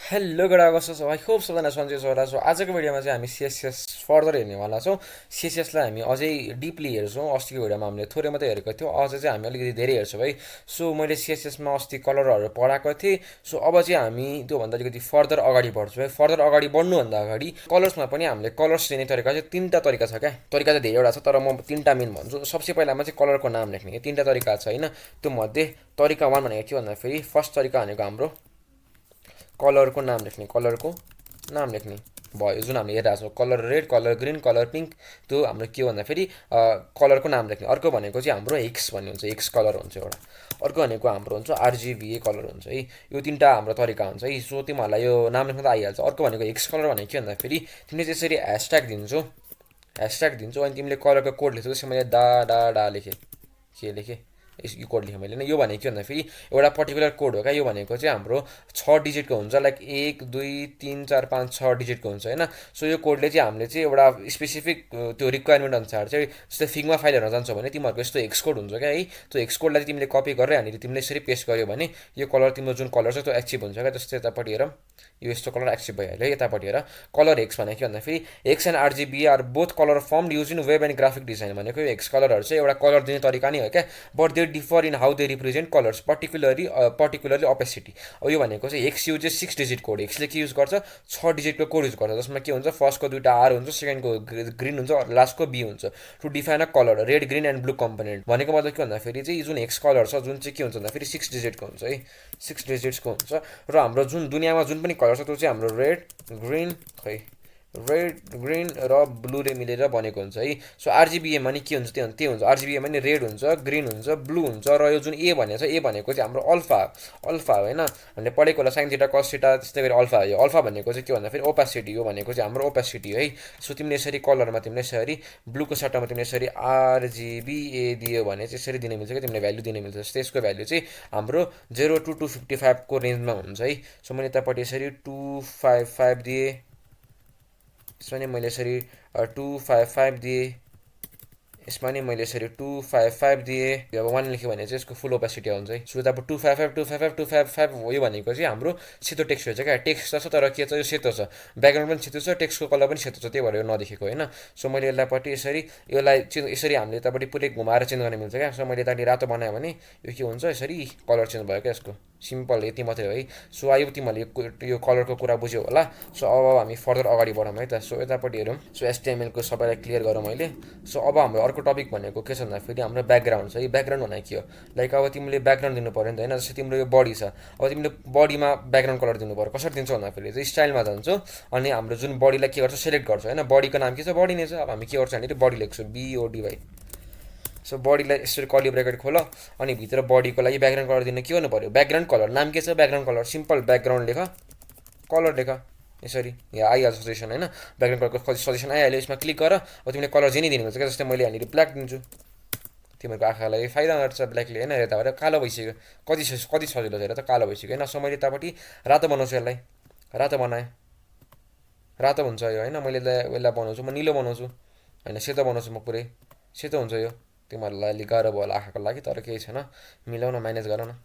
Hello good कस्तो छ भाइ खुब सबैजना सन्चै छ होला। सो आजको भिडियोमा चाहिँ हामी सिएसएस फर्दर हेर्नेवाला छौँ। सिएसएसलाई हामी अझै डिपली हेर्छौँ। अस्तिको भिडियोमा हामीले थोरै मात्रै हेरेको थियौँ, अझ चाहिँ हामी अलिकति धेरै हेर्छौँ है। सो मैले सिएसएसमा अस्ति कलरहरू पढाएको थिएँ। सो अब चाहिँ हामी त्योभन्दा अलिकति फर्दर अगाडि बढ्छौँ है। फर्दर अगाडि बढ्नुभन्दा अगाडि कलर्समा पनि हामीले कलर्स दिने तरिका चाहिँ तिनवटा तरिका छ क्या। तरिका चाहिँ धेरैवटा छ तर म तिनवटा मेन भन्छु। सबसे पहिलामा चाहिँ कलरको नाम लेख्ने तिनवटा तरिका छ होइन। त्यो मध्ये तरिका वान भनेको के भन्दाखेरि फर्स्ट तरिका भनेको हाम्रो कलरको नाम लेख्ने, कलरको नाम लेख्ने भयो। जुन हामीले हेरिरहेको छौँ colour red, colour green, colour pink, त्यो हाम्रो के भन्दाखेरि कलरको नाम लेख्ने। अर्को भनेको चाहिँ हाम्रो हिक्स भन्ने हुन्छ, हिक्स कलर हुन्छ एउटा। अर्को भनेको हाम्रो हुन्छ आरजिबिए कलर हुन्छ है। यो तिनवटा हाम्रो तरिका हुन्छ है। सो तिमीहरूलाई यो नाम लेख्न त आइहाल्छ। अर्को भनेको हिक्स कलर भनेको के भन्दाखेरि तिमीले त्यसरी ह्यासट्याग दिन्छौ, ह्यासट्याग दिन्छौ अनि तिमीले कलरको कोड लेख्छौ। जस्तै मैले डा लेखेँ, के लेखेँ, यो कोड लेखेँ मैले होइन। यो भनेको के भन्दाखेरि एउटा पर्टिकुलर कोड हो क्या। यो भनेको चाहिँ हाम्रो 6 डिजिटको हुन्छ, लाइक 1 2 3 4 5 6 डिजिटको हुन्छ होइन। सो यो कोडले चाहिँ हामीले चाहिँ एउटा स्पेसिफिक त्यो रिक्वायरमेन्ट अनुसार चाहिँ जस्तै फिगमा फाइल हेर्न जान्छौ भने तिमीहरूको यस्तो हेक्स कोड हुन्छ क्या है। त्यो हेक्स कोडलाई चाहिँ तिमीले कपी गरेर हामीले तिमीले यसरी पेस्ट गर्यो भने यो कलर तिम्रो जुन कलर छ त्यो एक्सिभ हुन्छ क्या। जस्तै यतापट्टि हेर, यो यस्तो कलर एक्सिभ भइहाल्यो है। यतापट्टि हेर कलर हेक्स भनेको के भन्दाखेरि hex and RGB are both colour form use in web and graphic design भनेको यो हेक्स कलरहरू चाहिँ एउटा कलर दिने तरिका नै हो क्या। But they differ in how they represent colours, particularly opacity. अब यो भनेको चाहिँ हेक्स युजेस 6 डिजिट कोड। हेक्सले के युज गर्छ, 6 डिजिटको कोड युज गर्छ। जसमा के हुन्छ, फर्स्टको दुईवटा आर हुन्छ, सेकेन्डको ग्रिन हुन्छ, लास्टको बी हुन्छ। To define a colour red green and blue component भनेको मतलब के भन्दाखेरि चाहिँ जुन हेक्स कलर छ जुन चाहिँ के हुन्छ भन्दाखेरि 6 डिजिटको हुन्छ है, 6 डिजिट्सको हुन्छ। र हाम्रो जुन दुनियाँमा जुन पनि कलर छ त्यो चाहिँ हाम्रो रेड ग्रिन, खै रेड ग्रिन र ब्लूले मिलेर बनेको हुन्छ है। सो आरजिबिएमा नि के हुन्छ त्यही हुन्छ। आरजिबिएमा नि रेड हुन्छ, ग्रिन हुन्छ, ब्लू हुन्छ। र यो जुन ए भनेको छ, ए भनेको चाहिँ हाम्रो अल्फा, अल्फा होइन। हामीले पढेको होला साइन थीटा कस थीटा, त्यस्तै गरी अल्फा हो। अल्फा भनेको चाहिँ के भन्दाखेरि ओपेसिटी हो, भनेको चाहिँ हाम्रो ओपेसिटी हो है। सो तिमीले यसरी कलरमा तिमीले यसरी ब्लूको सट्टामा तिमीले यसरी आरजिबिए दियो भने चाहिँ यसरी दिने मिल्छ कि तिमीले भ्याल्यु दिने मिल्छ। जस्तै यसको भ्याल्यु चाहिँ हाम्रो 0 to 255को रेन्जमा हुन्छ है। सो मैले यतापट्टि यसरी 255 दिएँ, यसमा नि मैले यसरी 255 दिएँ, यसमा नि मैले यसरी 255 दिएँ। अब 1 लेख्यो भने चाहिँ यसको फुल ओपेसिटी हुन्छ है। सो अब 255 हो। यो भनेको चाहिँ हाम्रो सेतो टेक्स्ट हुन्छ क्या। टेक्स्ट छ तर के छ, यो सेतो छ, ब्याकग्राउन्ड पनि सेतो छ, टेक्स्टको कलर पनि सेतो छ, त्यही भएर यो नदेखेको होइन। सो मैले यसलाई यसरी यसलाई यसरी हामीले यतापट्टि पुरै घुमाएर चेन्ज गर्ने मिल्छ क्या। सो मैले यतापट्टि रातो बनाएँ भने यो के हुन्छ, यसरी कलर चेन्ज भयो क्या यसको। सिम्पल यति मात्रै हो है। सो आयो तिमीहरूले यो कलरको कुरा बुझ्यो होला। सो अब हामी फर्दर अगाडि बढौँ है त। सो यतापट्टि हेरौँ। सो एचटिएमएलको सबैलाई क्लियर गरौँ मैले। सो अब हाम्रो अर्को टपिक भनेको के छ भन्दाखेरि हाम्रो ब्याकग्राउन्ड छ। यो ब्याकग्राउन्ड भनेको के हो, लाइक अब तिमीले ब्याकग्राउन्ड दिनु पऱ्यो नि त होइन। जस्तै तिम्रो यो बडी छ, अब तिमीले बडीमा ब्याकग्राउन्ड कलर दिनु पऱ्यो। कसरी दिन्छौ भन्दाखेरि चाहिँ स्टाइलमा जान्छौ अनि हाम्रो जुन बडीलाई के गर्छ, सेलेक्ट गर्छ होइन। बडीको नाम के छ, बडी नै छ। अब हामी के गर्छौँ भने बडी लेख्छौँ, बिओडी वाई। सो बडीलाई यसरी कर्ली ब्रेकेट खोल अनि भित्र बडीको लागि ब्याकग्राउन्ड कलर दिनु के गर्नु पऱ्यो, ब्याकग्राउन्ड कलर। नाम के छ, ब्याकग्राउन्ड कलर। सिम्पल ब्याकग्राउन्ड लेख, कलर लेख, यसरी यहाँ आइहाल्छ सजेसन होइन। ब्याकग्राउन्ड कलरको सजेसन आइहाल्यो, यसमा क्लिक गर। अब तिमीले कलर जे नै दिनु हुन्छ क्या। जस्तै मैले यहाँनिर ब्ल्याक दिन्छु, तिमीहरूको आँखालाई फाइदा गर्छ ब्ल्याकले होइन। यता भएर कालो भइसक्यो, कति सजिलो छ हेर त, कालो भइसक्यो होइन। सो मैले यतापट्टि रातो बनाउँछु, यसलाई रातो बनाएँ, रातो हुन्छ यो होइन। मैले यसलाई बनाउँछु, म निलो बनाउँछु होइन, सेतो बनाउँछु म, पुरै सेतो हुन्छ यो। तिमीहरूलाई अलिक गाह्रो भयो होला आँखाको लागि, तर केही छैन, मिलाउन म्यानेज गर न।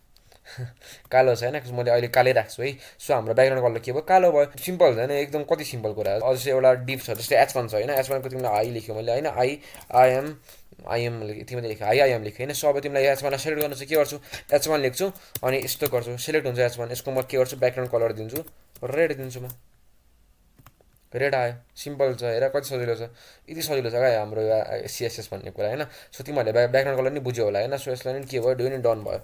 कालो छ होइन, मैले अहिले कालै राख्छु है। सो हाम्रो ब्याकग्राउन्ड कलर के भयो, कालो भयो। सिम्पल होइन, एकदम कति सिम्पल कुरा हो। अझै एउटा डिप छ, जस्तै एच1 छ होइन। एच1को तिमीलाई आई लेख्यो मैले होइन, आइएम तिमीले लेख्यो, आइएम लेख्यो होइन। सो अब तिमीलाई एच1लाई सेलेक्ट गर्नु चाहिँ के गर्छु, एच1 लेख्छु अनि यस्तो गर्छु, सेलेक्ट हुन्छ एच1। यसको म के गर्छु, ब्याकग्राउन्ड कलर दिन्छु, रेड दिन्छु म, रेड आयो। सिम्पल छ हेर, कति सजिलो छ। यति सजिलो छ क्या हाम्रो सिएसएस भन्ने कुरा होइन। सो तिमीहरूले ब्याकग्राउन्ड कलर नि बुझ्यो होला होइन। सो यसलाई नि के भयो, डु नि डन भयो।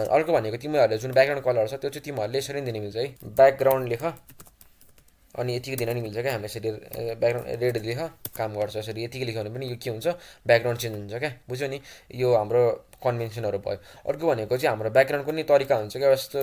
अर्को भनेको तिमीहरूले जुन ब्याकग्राउन्ड कलर छ त्यो चाहिँ तिमीहरूले यसरी दिने मिल्छ है। ब्याकग्राउन्ड लेख अनि यतिको दिन नि मिल्छ क्या। हामीले यसरी ब्याकग्राउन्ड रेड लेख, काम गर्छ यसरी। यतिकै लेख्यो भने पनि यो के हुन्छ, ब्याकग्राउन्ड चेन्ज हुन्छ क्या, बुझ्यो नि। यो हाम्रो कन्भेन्सनहरू भयो। अर्को भनेको चाहिँ हाम्रो ब्याकग्राउन्डको नि तरिका हुन्छ क्या। जस्तो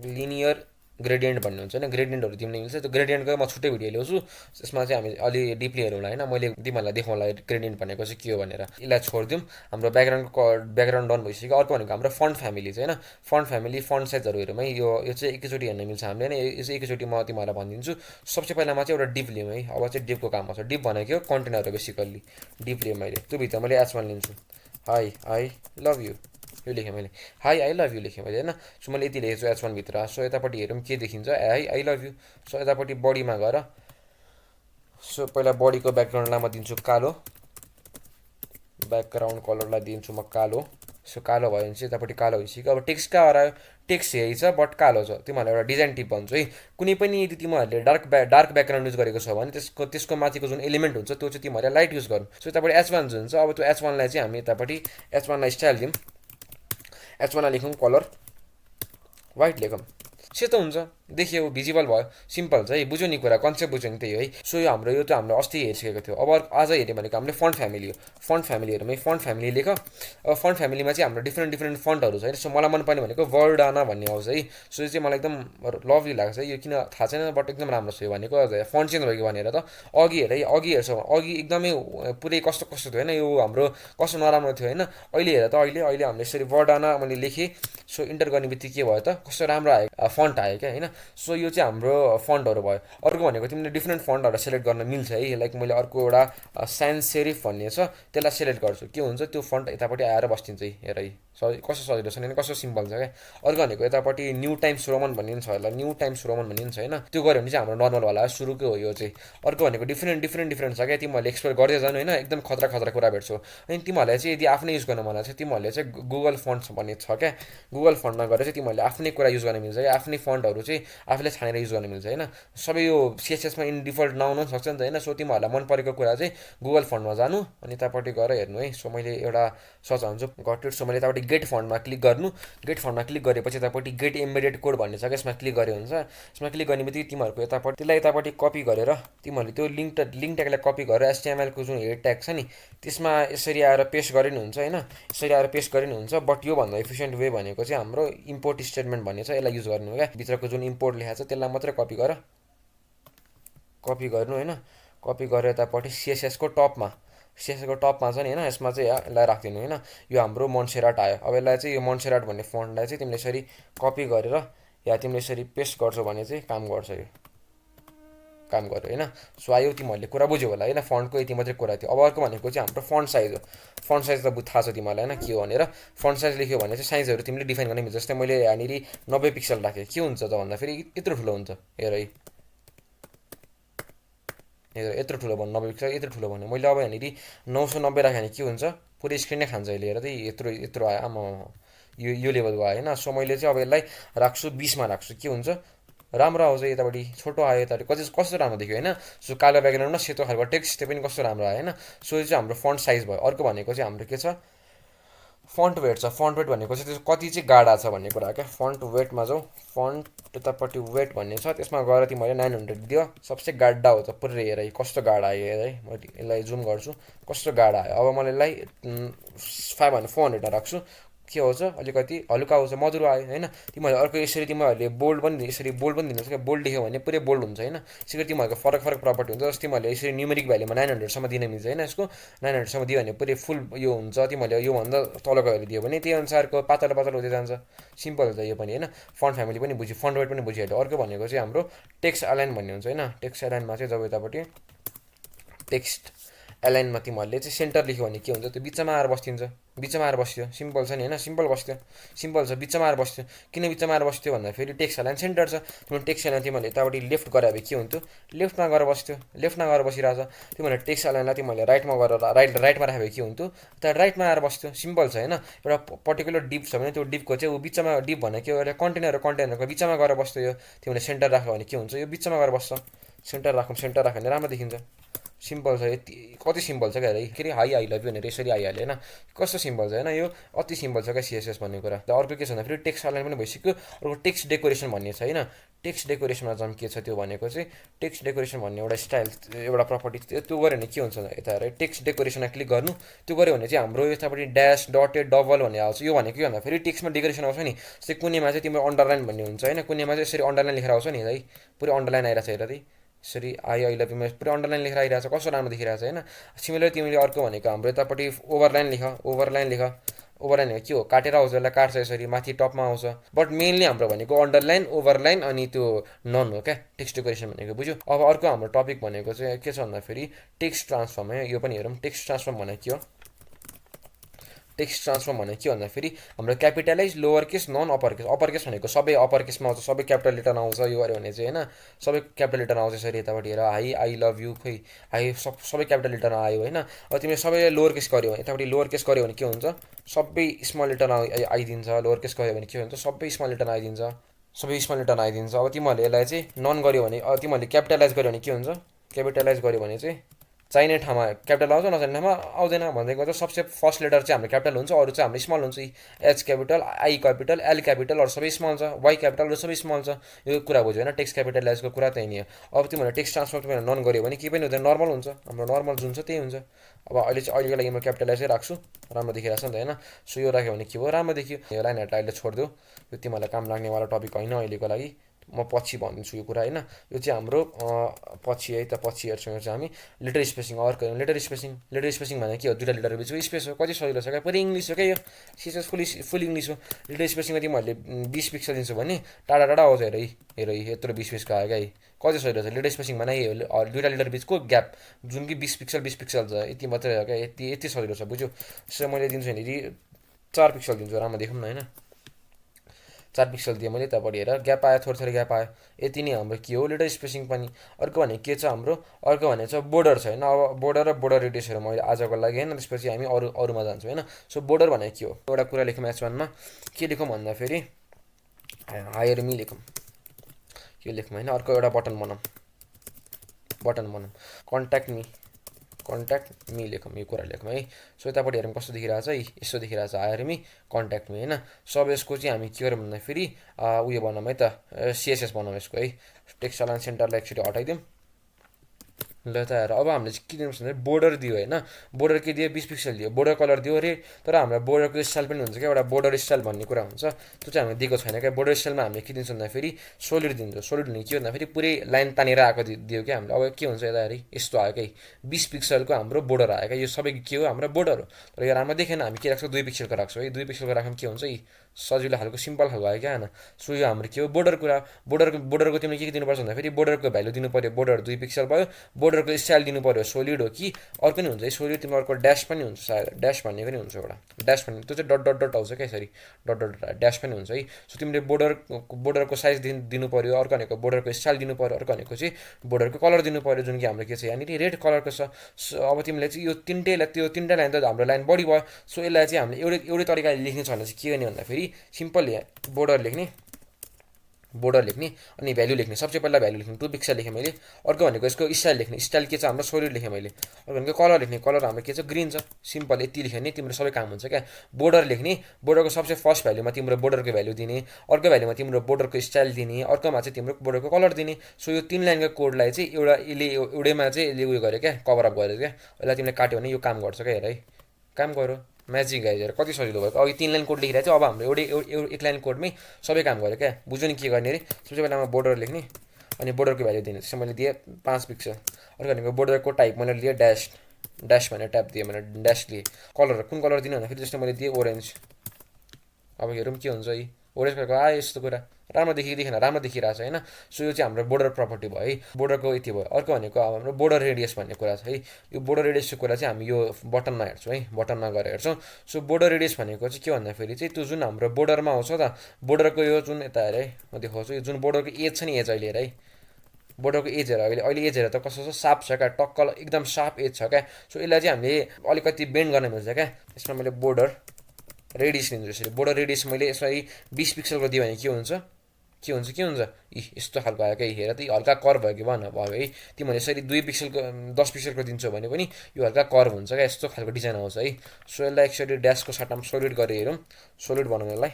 लिनियर ग्रेडियन्ट भन्ने हुन्छ होइन, ग्रेडियन्टहरू तिमीले मिल्छ। त्यो ग्रेडियन्टको म छुट्टै भिडियो ल्याउँछु, त्यसमा चाहिँ हामी अलि डिपली हेरौँला होइन। मैले तिमीहरूलाई देखाउँला ग्रेडियन्ट भनेको चाहिँ के हो भनेर। यसलाई छोडिदिउँ। हाम्रो ब्याकग्राउन्ड डन भइसक्यो। अर्को भनेको हाम्रो फन्ट फ्यामिली चाहिँ होइन। फन्ट फ्यामिली, फन्ट साइजहरू हेरौँ है। यो चाहिँ एकैचोटि हेर्न मिल्छ हामीले होइन। यो चाहिँ एकैचोटि म तिमीहरूलाई भनिदिन्छु। सबसे पहिलामा चाहिँ एउटा डिप लिउँ है। अब चाहिँ डिपको काम आउँछ। डिप भनेको कन्टेनरहरू बेसिकल्ली डिप लिएँ मैले। त्यो भित्र मैले एच1 लिन्छु, हाई आई लभ यु, यो लेखेँ मैले, हाई आई लभ यु लेखेँ मैले होइन। सो मैले यति लेखेको छु H1 भित्र। सो यतापट्टि हेरौँ के देखिन्छ, high I love you. So यतापट्टि बडीमा गएर सो पहिला बडीको ब्याकग्राउन्डलाई म दिन्छु कालो, ब्याकग्राउन्ड कलरलाई दिन्छु म कालो। सो कालो भयो भने चाहिँ यतापट्टि कालो भइसक्यो। अब टेक्स्ट कहाँ हरायो, टेक्स्ट यही छ बट कालो छ। तिमीहरूलाई एउटा डिजाइन टिप भन्छु है, कुनै पनि यदि तिमीहरूले डार्क ब्याकग्राउन्ड युज गरेको छ भने त्यसको माथिको जुन एलिमेन्ट हुन्छ त्यो चाहिँ तिमीहरूले लाइट युज गर्नु। सो यतापट्टि H1 जुन छ, अब त्यो H1लाई चाहिँ हामी यतापट्टि H1लाई स्टाइल दिउँ, H1लाई लेखौँ कलर वाइट लेखौँ, सेतो हुन्छ, देखियो भिजिबल भयो, सिम्पल छ है। बुझ्यो नि कुरा, कन्सेप्ट बुझ्यो नि त्यही है। सो यो हाम्रो यो त हाम्रो अस्ति हेरिसकेको थियो। अब आज हेऱ्यो भनेको हामीले फन्ट फ्यामिली हो। फन्ट फ्यामिलीहरूमै फन्ट फ्यामिली लेख। अब फन्ट फ्यामिलीमा चाहिँ हाम्रो डिफ्रेन्ट फन्टहरू छ है। सो मलाई मनपर्ने भनेको वर्डाना भन्ने आउँछ है। सो यो चाहिँ मलाई एकदम लभली लाग्छ है। यो किन थाहा छैन बट एकदम राम्रो छ यो भनेको। फन्ट चेन्ज भयो कि भनेर त अघि हेर है, अघि हेर्छौँ अघि एकदमै पुरै कस्तो थियो होइन, यो हाम्रो कस्तो नराम्रो थियो होइन। अहिले हेर त, अहिले हामीले यसरी वर्डाना मैले लेखेँ। सो इन्टर गर्ने बित्तिकै के भयो त, कस्तो राम्रो आयो, फन्ट आयो क्या होइन। सो यो चाहिँ हाम्रो फन्टहरू भयो। अर्को भनेको तिमीले डिफ्रेन्ट फन्टहरू सेलेक्ट गर्न मिल्छ है। लाइक मैले अर्को एउटा साइन्स सेरिफ भन्ने छ, त्यसलाई सेलेक्ट गर्छु, के हुन्छ त्यो फन्ट यतापट्टि आएर बस्तिन्छ है। हेर है कस्तो सजिलो छ नि, कस्तो सिम्पल छ क्या। अर्को भनेको यतापट्टि न्यू टाइम्स रोमन भन्ने पनि छ, होला न्यू टाइम्स रोमन भन्ने पनि छ होइन। त्यो गऱ्यो भने चाहिँ हाम्रो नर्मलवाला सुरुकै हो यो चाहिँ। अर्को भनेको डिफ्रेन्ट छ क्या, तिमीहरूले एक्सप्लोर गर्दै जानु होइन, एकदम खतरा कुरा भेट्छौ। अनि तिमीहरूलाई चाहिँ यदि आफ्नै युज गर्न मन लाग्छ तिमीहरूले चाहिँ गुगल फन्ट्स भन्ने छ क्या, गुगल फन्टमा गएर चाहिँ तिमीहरूले आफ्नै कुरा युज गर्न मिल्छ क्या। आफ्नै फन्टहरू चाहिँ आफूले छानेर युज गर्न मिल्छ होइन। सबै यो CSSमा इन डिफल्ट नआउनु सक्छ नि त होइन। सो तिमीहरूलाई मन परेको कुरा चाहिँ गुगल फन्टमा जानु अनि यतापट्टि गएर हेर्नु है। सो मैले एउटा सर्च हान्छु गटेड। सो मैले यतापट्टि गेट फन्टमा क्लिक गर्नु, गेट फन्टमा क्लिक गरेपछि यतापट्टि गेट एम्बेडेड कोड भन्ने छ क्या, यसमा क्लिक गरे हुन्छ। यसमा क्लिक गर्ने बित्तिकै तिमीहरूको यतापट्टि त्यसलाई यतापट्टि कपी गरेर तिमीहरूले त्यो लिङ्क ट्यागलाई कपी गरेर HTMLको जुन हेड ट्याग छ नि त्यसमा यसरी आएर पेस्ट गरे नि हुन्छ होइन। यसरी आएर पेस्ट गरे नि हुन्छ। बट योभन्दा एफिसियन्ट वे भनेको चाहिँ हाम्रो इम्पोर्ट स्टेटमेन्ट भन्ने छ, यसलाई युज गर्नु हो क्या। भित्रको जुन इम्पोर्ट लेखाएको छ त्यसलाई मात्रै कपी गर्नु होइन। कपी गरेर यतापट्टि CSSको टपमा छ नि होइन, यसमा चाहिँ यसलाई राखिदिनु होइन। यो हाम्रो मोन्सेराट आयो। अब यसलाई चाहिँ यो मोन्सेराट भन्ने फन्टलाई चाहिँ तिमीले यसरी कपी गरेर या तिमीले यसरी पेस्ट गर्छौ भने चाहिँ काम गर्छ, यो काम गर्यो होइन। सो आयो, तिमीहरूले कुरा बुझ्यो होला होइन। फन्टको यति मात्रै कुरा थियो। अब अर्को भनेको चाहिँ हाम्रो फन्ट साइज हो। फन्ट साइज त थाहा छ तिमीहरूलाई होइन के हो भनेर। फन्ट साइज लेख्यो भने चाहिँ साइजहरू तिमीले डिफाइन गर्न मिल्छ। जस्तै मैले यहाँनिर 90 पिक्सल राखेँ, के हुन्छ त भन्दाखेरि यत्रो ठुलो हुन्छ। हेर है, यत्रो ठुलो भन्नु, 90 पिक्सल यत्रो ठुलो भन्यो। मैले अब यहाँनिर 990 राखेँ भने के हुन्छ, पुरै स्क्रिन नै खान्छ अहिले। हेर त यत्रो आयो, आमा यो लेभलको आयो होइन। सो मैले चाहिँ अब यसलाई राख्छु 20मा राख्छु, के हुन्छ राम्रो आउँछ। यतापट्टि छोटो आयो, यतापट्टि कस्तो राम्रो देख्यो होइन। सो कालो ब्याकग्राउन्डमा सेतो खालको टेक्स्ट, त्यो पनि कस्तो राम्रो आयो होइन। सो यो चाहिँ हाम्रो फन्ट साइज भयो। अर्को भनेको चाहिँ हाम्रो के छ, फन्ट वेट छ। फन्ट वेट भनेको चाहिँ त्यो कति चाहिँ गाढा छ भन्ने कुरा क्या। फन्ट वेटमा जाउँ, फन्ट यतापट्टि वेट भन्ने छ, त्यसमा गएर तिमीहरूले 900 दियो, सबसे गाढा हो त पुरै। हेर है कस्तो गाढा आयो, हेर है मैले यसलाई जुम गर्छु, कस्तो गाढा आयो। अब मैले यसलाई 400 राख्छु, के आउँछ अलिकति हल्का आउँछ, मधुरो आयो होइन। तिमीहरूले अर्को यसरी तिमीहरूले बोल्ड पनि दिनुहोस् क्या। बोल्ड लेख्यो भने पुरै बोल्ड हुन्छ होइन। यसरी तिमीहरूको फरक प्रपर्टी हुन्छ। जस्तो तिमीहरूले यसरी न्युमेरिक भ्याल्युमा 900सम्म दिन मिल्छ होइन। यसको 900सम्म दियो भने पुरै फुल यो हुन्छ। तिमीहरूले योभन्दा तलको भ्याल्यु दियो भने त्यही अनुसारको पातलो हुँदै जान्छ। सिम्पल हुन्छ यो पनि होइन। फन्ट फ्यामिली पनि बुझ्यो, फन्ट वेट पनि बुझिहाल्यो। अर्को भनेको चाहिँ हाम्रो टेक्स्ट अलाइन भन्ने हुन्छ होइन। टेक्स्ट अलाइनमा चाहिँ जब यतापट्टि टेक्स्ट एलाइनमा तिमीहरूले चाहिँ सेन्टर लेख्यो भने के हुन्छ, त्यो बिचमा आएर बस्तिन्छ, बिचमा आएर बस्थ्यो। सिम्पल छ नि होइन, सिम्पल छ, बिचमा आएर बस्थ्यो। किन बिचमा आएर बस्थ्यो भन्दाखेरि टेक्स्ट एलाइन सेन्टर छ। तिम्रो टेक्स्ट एलाइन तिमीहरूले यतापट्टि लेफ्ट गरे भए के हुन्थ्यो, लेफ्टमा गएर बस्थ्यो, लेफ्टमा गएर बसिरहेछ। तिमीहरूले टेक्स्ट एलाइनलाई तिमीहरूले राइटमा गरेर राइटमा राख्यो भए के हुन्थ्यो, त्यहाँ राइटमा आएर बस्थ्यो। सिम्पल छ होइन। एउटा पर्टिकुलर डिप छ भने त्यो डिपको चाहिँ ऊ बिचमा, डिप भनेको एउटा कन्टेनरको बिचमा गएर बस्थ्यो। यो तिमीले सेन्टर राख्यो भने के हुन्छ, यो बिचमा गएर बस्छ। सेन्टर राखौँ भने राम्रो देखिन्छ। सिम्पल छ, यति कति सिम्पल छ क्या। के अरे हाई आई लभ यु भनेर यसरी आइहाल्यो होइन, कस्तो सिम्पल छ होइन। यो अति सिम्पल छ क्या CSS भन्ने कुरा। अर्को के छ भन्दाखेरि टेक्स्ट अलाइन पनि भइसक्यो। अर्को टेक्स्ट डेकोरेसन भन्ने छ होइन। टेक्स्ट डेकोरेसनमा चाहिँ के छ त्यो भनेको चाहिँ टेक्स्ट डेकोरेसन भन्ने एउटा स्टाइल, एउटा प्रपर्टी, त्यो गऱ्यो भने के हुन्छ यता हेर, टेक्स्ट डेकोरेसनमा क्लिक गर्नु। त्यो गऱ्यो भने चाहिँ हाम्रो यतापट्टि ड्यास डटेड डबल भन्ने आउँछ। यो भनेको के भन्दाखेरि टेक्स्टमा डेकोरेसन आउँछ नि। जस्तै कुनैमा चाहिँ तिम्रो अन्डरलाइन भन्ने हुन्छ होइन, कुनैमा चाहिँ यसरी अन्डरलाइन लेखेर आउँछ नि है, पुरै अन्डरलाइन आइरहेको छ। हेर है यसरी आई लभ युमा पुरै अन्डरलाइन लेखेर आइरहेको छ, कस्तो राम्रो देखिरहेको छ होइन। सिमिलर तिमीले अर्को भनेको हाम्रो यतापट्टि ओभरलाइन लेख के हो, काटेर आउँछ, यसलाई काट्छ यसरी माथि टपमा आउँछ। बट मेनली हाम्रो भनेको अन्डरलाइन, ओभरलाइन अनि त्यो नन हो क्या टेक्स्ट डेकोरेसन भनेको, बुझ्यो। अब अर्को हाम्रो टपिक भनेको चाहिँ के छ भन्दाखेरि टेक्स्ट ट्रान्सफर्म है। यो पनि हेरौँ, टेक्स्ट ट्रान्सफर्म भनेको के हो। टेक्स्ट ट्रान्सफर्म भने के भन्दाखेरि हाम्रो capitalise lower case none upper case upper case भनेको सबै अप्पर केसमा आउँछ सबै क्यापिटल लेटर आउँछ यो गऱ्यो भने चाहिँ होइन सबै क्यापिटल लेटर आउँछ यसरी यतापट्टि हेर हाई आई लभ यु खोइ हाई सबै क्यापिटल लेटर आयो होइन अब तिमीले सबै लोवर केस गर्यो भने यतापट्टि लोवर केस गर्यो भने के हुन्छ सबै स्मल लेटर आइदिन्छ लोवर केस गर्यो भने के हुन्छ सबै स्मल लेटर आइदिन्छ सबै स्मल लेटर आइदिन्छ अब तिमीहरूले यसलाई चाहिँ नन गर्यो भने तिमीहरूले क्यापिटलाइज गर्यो भने के हुन्छ क्यापिटलाइज गर्यो भने चाहिँ चाहिने ठाउँमा क्यापिटल आउँछ नचाहिने ठाउँमा आउँदैन भनेको चाहिँ सबसे फर्स्ट लेटर चाहिँ हाम्रो क्यापिटल हुन्छ अरू चाहिँ हाम्रो स्मल हुन्छ H capital I capital L capital अरू सबै स्मल छ वाइ क्यापिटल सबै स्मल छ यो कुरा बुझ्यो होइन टेक्स्ट क्यापिटलाइजको कुरा त्यही नै हो अब तिमीहरूले टेक्स्ट ट्रान्सफर तिमीहरूले नन गर्यो भने केही पनि हुँदैन नर्मल हुन्छ हाम्रो नर्मल जुन छ त्यही हुन्छ अब अहिलेको लागि म क्यापिटलाइजै राख्छु राम्रो देखिरहेको छ नि त होइन सो यो राख्यो भने के भयो राम्रो देखियो यो लाइनहरूलाई अहिले छोडिदेऊ यो तिमीहरूलाई काम लाग्नेवाला टपिक होइन अहिलेको लागि म पछि भनिदिन्छु यो कुरा होइन यो चाहिँ हाम्रो पछि है त पछि हेर्छौँ यो चाहिँ हामी लेटर स्पेसिङ अर्को लेटर स्पेसिङ भने के हो दुईवटा लेटर बिचको स्पेस हो कति सजिलो छ क्या पुरै इङ्ग्लिस हो क्या यो सिएसएस फुल इङ्ग्लिस हो लेटर स्पेसिङमा तिमीहरूले 20 पिक्सल दिन्छु भने टाढा टाढा आउँछ हेर यत्रो 20 पिक्सको आयो क्या कति सजिलो छ लेटर स्पेसिङ भने दुईवटा लेटर बिचको ग्याप जुन कि 20 पिक्सल छ यति मात्रै हो क्या यति सजिलो छ बुझ्यो सो मैले दिन्छु भने 4 पिक्सल दिन्छु राम्रो देखौँ न होइन 4 पिक्सल दिएँ मैले त्यहाँबाट हेर ग्याप आयो थोरै ग्याप आयो यति नै हाम्रो के हो लेटर स्पेसिङ पनि अर्को भने के छ हाम्रो अर्को भने चाहिँ बोर्डर छ होइन अब बोर्डर र बोर्डर रेडियसहरू मैले आजको लागि होइन त्यसपछि हामी अरूमा जान्छौँ होइन सो बोर्डर भने के हो एउटा कुरा लेखौँ H1 मा के लेखौँ भन्दाखेरि हायर मी लेखौँ यो लेखौँ होइन अर्को एउटा बटन बनाऊँ कन्ट्याक्ट मी लेखौँ यो कुरा लेखौँ है सो यतापट्टि हेरौँ कस्तो देखिरहेको छ यस्तो देखिरहेको छ हायर मी कन्ट्याक्ट मी होइन सब यसको चाहिँ हामी के गरौँ भन्दाखेरि उयो बनाऊँ है त CSS बनाऊँ यसको है टेक्स्ट अलाइन सेन्टरलाई एकचोटि हटाइदिउँ ल त हेर अब हामीले चाहिँ के दिनुपर्छ भने बोर्डर दियो होइन बोर्डर के दियो 20 पिक्सल दियो बोर्डर कलर दियो अरे तर हाम्रो बोर्डरको स्टाइल पनि हुन्छ क्या एउटा बोर्डर स्टाइल भन्ने कुरा हुन्छ त्यो चाहिँ हामीले दिएको छैन क्या बोर्डर स्टाइलमा हामीले के दिन्छौँ भन्दाखेरि सोलिड दिन्छौँ सोलिड भने के भन्दाखेरि पुरै लाइन तानेर आएको दियो क्या हामीले अब के हुन्छ यता हेरी यस्तो आयो क्या 20 पिक्सलको हाम्रो बोर्डर आयो क्या यो सबै के हो हाम्रो बोर्डर हो तर यो राम्रो देखेन हामी के राख्छौँ 2 पिक्सलको राख्छौँ है 2 पिक्सलको राख्दा के हुन्छ सजिलो खालको सिम्पल खालको आयो क्या होइन सो यो हाम्रो के हो बोर्डर कुरा बोर्डरको तिमीले के दिनुपर्छ भन्दाखेरि बोर्डरको भ्यालु दिनु पऱ्यो बोर्डर 2 पिक्सल भयो बोर्डरको स्टाइल दिनु पऱ्यो सोलिड हो कि अर्को नि हुन्छ है सोलिड तिम्रो अर्को ड्यास पनि हुन्छ सायद ड्यास भन्ने पनि हुन्छ एउटा ड्यास भन्ने त्यो चाहिँ डट आउँछ क्या यसरी डट ड्यास पनि हुन्छ है सो तिमीले बोर्डरको साइज दिनु पऱ्यो अर्को भनेको बोर्डरको स्टाइल दिनु पऱ्यो अर्को भनेको चाहिँ बोर्डरको कलर दिनु पऱ्यो जुन कि हाम्रो के छ यहाँनिर रेड कलरको छ अब तिमीले चाहिँ यो तिनवटा लाइन त हाम्रो लाइन बढी भयो सो यसलाई चाहिँ हामीले एउटै तरिकाले लेख्ने छ भने चाहिँ के गर्ने भन्दाखेरि सिम्पल बोर्डर लेख्ने अनि भ्यालु लेख्ने सबसे पहिला भ्यालु लेख्ने 2 पिक्सल लेखेँ मैले अर्को भनेको यसको स्टाइल लेख्ने स्टाइल के छ हाम्रो सोलिड लेखेँ मैले अर्को भनेको कलर लेख्ने कलर हाम्रो के छ ग्रिन छ सिम्पल यति लेख्यो भने तिम्रो सबै काम हुन्छ क्या बोर्डर लेख्ने बोर्डरको सबसे फर्स्ट भ्यालुमा तिम्रो बोर्डरको भ्यालु दिने अर्को भ्यालुमा तिम्रो बोर्डरको स्टाइल दिने अर्कोमा चाहिँ तिम्रो बोर्डरको कलर दिने सो यो 3 लाइनको कोडलाई चाहिँ एउटैमा चाहिँ यसले उयो गर्यो क्या कभर अप गर्यो क्या यसलाई तिमीले काट्यो भने यो काम गर्छ क्या हेर है काम गर्यो म्याजिक गाइजहरू कति सजिलो भयो अघि 3 लाइन कोड लेखिरहेको थियो अब हाम्रो एक लाइन कोडमै सबै काम गर्यो क्या बुझ्यो नि के गर्ने अरे सबसे पहिलामा बोर्डर लेख्ने अनि बोर्डरको भ्यालु दिने त्यसमा मैले दिएँ 5 पिक्सल अर्को भनेको बोर्डरको टाइप मैले लिएँ ड्यास भनेर ट्याप दिएँ मैले ड्यास लिएँ कलर कुन कलर दिने भन्दाखेरि जस्तो मैले दिएँ ओरेन्ज अब हेरौँ के हुन्छ है ओरेन्ज कलरको आयो यस्तो कुरा राम्रो देखिरहेको छ होइन सो यो चाहिँ हाम्रो बोर्डर प्रपर्टी भयो है बोर्डरको यति भयो अर्को भनेको हाम्रो बोर्डर रेडियस भन्ने कुरा छ है यो बोर्डर रेडियसको कुरा चाहिँ हामी यो बटनमा हेर्छौँ है बटनमा गएर हेर्छौँ सो बोर्डर रेडियस भनेको चाहिँ के भन्दाखेरि चाहिँ त्यो जुन हाम्रो बोर्डरमा आउँछ त बोर्डरको यो जुन यता हेर है म देखाउँछु यो जुन बोर्डरको एज छ नि एज अहिले हेर है बोर्डरको एज हेर अहिले एज हेर त कस्तो छ सार्प छ क्या टक्कल एकदम सार्प एज छ क्या सो यसलाई चाहिँ हामीले अलिकति बेन्ड गर्न मिल्छ क्या यसमा मैले बोर्डर रेडियस लिन्छु यसरी बोर्डर रेडियस मैले यसलाई 20 पिक्सलको दिएँ भने के हुन्छ यस्तो खालको आयो क्या हेर त हल्का कर्भ भयो कि भयो है तिमीहरूले यसरी 2 पिक्सलको 10 पिक्सलको दिन्छौ भने पनि यो हल्का कर्भ हुन्छ क्या यस्तो खालको डिजाइन आउँछ है सो यसलाई एकचोटि ड्यासको सट्टामा सोलिड गरेर हेरौँ सोलिड बनाउनु यसलाई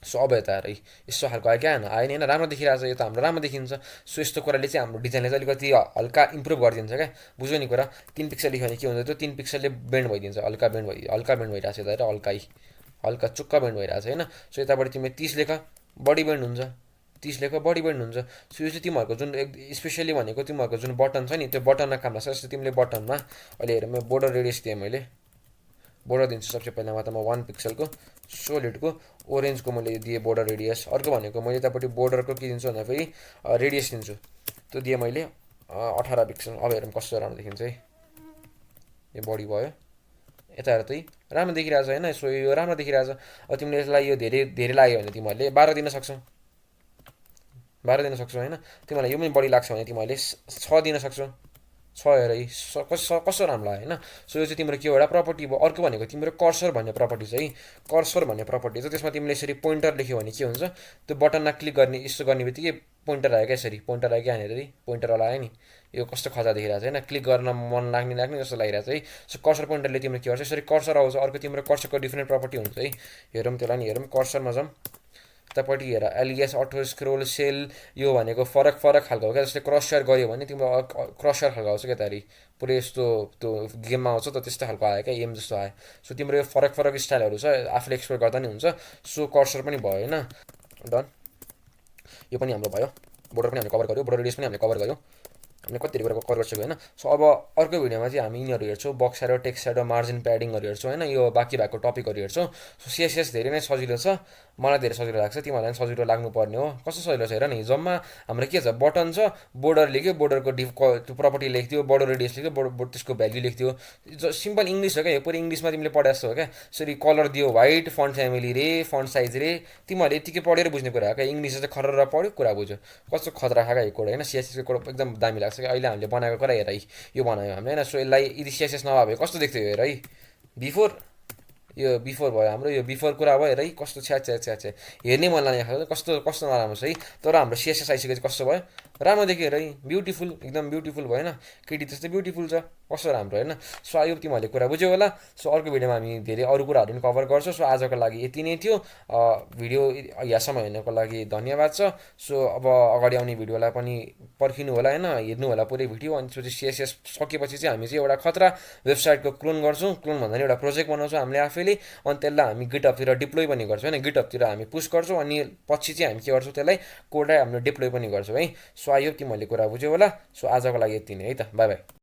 सो अब यता हेर है यस्तो खालको आयो क्या आयो नि होइन राम्रो देखिरहेको छ यो त हाम्रो राम्रो देखिन्छ सो यस्तो कुराले चाहिँ हाम्रो डिजाइनले चाहिँ अलिकति हल्का इम्प्रुभ गरिदिन्छ क्या बुझ्यो नि कुरा 3 पिक्सल लेख्यो भने के हुन्छ त्यो 3 पिक्सलले बेन्ड भइदिन्छ हल्का बेन्ड भइरहेको छ यता हेर हल्का चुक्का बेन्ड भइरहेको छ होइन सो यताबाट तिमीले 30 लेख बडी बेन्ड हुन्छ 30 लेख बडी बेन्ड हुन्छ सो यो चाहिँ तिमीहरूको जुन स्पेसली भनेको तिमीहरूको जुन बटन छ नि त्यो बटनमा काम लाग्छ जस्तो तिमीले बटनमा अहिले हेर म बोर्डर रेडियस दिएँ मैले बोर्डर दिन्छु सबसे पहिलामा त म 1 पिक्सलको सोलिडको ओरेन्जको मैले दिएँ बोर्डर रेडियस अर्को भनेको मैले यतापट्टि बोर्डरको के दिन्छु भन्दाखेरि रेडियस दिन्छु त्यो दिएँ मैले 18 पिक्सल अब हेरौँ कस्तो राम्रो देखिन्छ है यो बडी भयो यता हेर त राम्रो देखिरहेछ होइन। सो यो राम्रो देखिरहेछ। अब तिमीले यसलाई यो धेरै धेरै लाग्यो भने तिमीहरूले 12 दिन सक्छौ, 12 दिन सक्छौ होइन। तिमीलाई यो पनि बढी लाग्छ भने तिमीहरूले 6 दिन सक्छौ। छ हेर यी कस्तो राम्रो लाग्यो होइन। सो यो चाहिँ तिम्रो के एउटा प्रपर्टी भयो। अर्को भनेको तिम्रो कर्सर भन्ने प्रपर्टी छ है। कर्सर भन्ने प्रपर्टी चाहिँ त्यसमा तिमीले यसरी पोइन्टर लेख्यो भने के हुन्छ, त्यो बटनमा क्लिक गर्ने यस्तो गर्ने बित्तिकै पोइन्टर आयो क्या, यसरी पोइन्टर आयो क्या, यहाँनिर पोइन्टरवाला आयो नि। यो कस्तो खजा देखिरहेको छ होइन, क्लिक गर्न मन लाग्ने लाग्ने जस्तो लागिरहेको छ है। सो कर्सर पोइन्टरले तिम्रो के गर्छ, यसरी कर्सर आउँछ। अर्को तिम्रो कर्सरको डिफ्रेन्ट प्रपर्टी हुन्छ है। हेरौँ त्यसलाई नि, हेरौँ कर्सरमा जाउँ। यतापट्टि हेर एलिएस, अटो स्क्रोल, सेल, यो भनेको फरक फरक खालको हो क्या। जस्तै क्रस सेयर गऱ्यो भने तिम्रो क्रस सेयर खालको आउँछ क्या, तारि पुरै यस्तो त्यो गेममा आउँछ त त्यस्तो खालको आयो क्या, एम जस्तो आयो। सो तिम्रो यो फरक फरक स्टाइलहरू छ, आफूले एक्सप्लोर गर्दा नि हुन्छ। सो कर्सर पनि भयो होइन, डन। यो पनि हाम्रो भयो, बोर्डर पनि हामीले कभर गऱ्यो, बोर्डर रेडियस पनि हामीले कभर गऱ्यो, हामीले कति कुरा कभर गरिसक्यो होइन। सो अब अर्को भिडियोमा चाहिँ हामी यिनीहरू हेर्छौँ, box side, text side, margin प्याडिङहरू हेर्छौँ होइन। यो बाँकी भएको टपिकहरू हेर्छौँ। सो सिएसएस धेरै नै सजिलो छ, मलाई धेरै सजिलो लाग्छ, तिमीहरूलाई पनि सजिलो लाग्नुपर्ने हो। कस्तो सजिलो छ हेर नि, जम्मा हाम्रो के छ, बटन छ, बोर्डर लेख्यो, बोर्डरको त्यो प्रपर्टी लेख्थ्यो, बोर्डर रेडियस लेख्यो, त्यसको भ्याल्यु लेख्थ्यो। सिम्पल इङ्ग्लिस हो क्या यो, पुरै इङ्ग्लिसमा तिमीले पढे जस्तो हो क्या। यसरी कलर दियो व्हाइट, फन्ट फ्यामिली रे, फन्ट साइज रे, तिमीहरूले यतिकै पढेर बुझ्ने कुरा हो क्या। इङ्ग्लिस चाहिँ खरेर पढ्यो, कुरा बुझ्यो। कस्तो खतरा खाएको यो कोड होइन, सिएसएसको कोड एकदम दामी लाग्छ क्या। अहिले हामीले बनाएको कुरा हेर है, यो बनायो हामीले होइन। सो यसलाई यदि सिएसएस नभए कस्तो देख्थ्यो हेर है, बिफोर, यो बिफोर भयो हाम्रो, यो बिफोर कुरा भयो हेर है, कस्तो छ्या छ्या छ्या छ्या, हेर्नै मन लाग्ने खालको, कस्तो कस्तो नराम्रो छ है। तर हाम्रो सिएसएस आइसकेपछि कस्तो भयो, राम्रो देखियो हेर है, ब्युटिफुल, एकदम ब्युटिफुल भयो होइन, केटी त्यस्तै ब्युटिफुल छ, कस्तो राम्रो होइन। सो आयो तिमीहरूले कुरा बुझ्यौ होला। सो अर्को भिडियोमा हामी धेरै अरू कुराहरू पनि कभर गर्छौँ। सो आजको लागि यति नै थियो। भिडियो यहाँसम्म हेर्नको लागि धन्यवाद छ। सो अब अगाडि आउने भिडियोलाई पनि पर्खिनु होला होइन, हेर्नु होला पुरै भिडियो। अनि त्यसपछि सिएसएस सकेपछि चाहिँ हामी चाहिँ एउटा खतरा वेबसाइटको क्लोन गर्छौँ, क्लोन भन्दा नि एउटा प्रोजेक्ट बनाउँछौँ हामीले आफैले। अनि त्यसलाई हामी गिटहबतिर डिप्लोय पनि गर्छौँ होइन, गिटहबतिर हामी पुस गर्छौँ। अनि पछि चाहिँ हामी के गर्छौँ, त्यसलाई कोडलाई हामीले डिप्लोय पनि गर्छौँ है। सो आयो तिमीहरूले कुरा बुझ्यौ होला। सो आजको लागि यति नै है त, बाई बाई।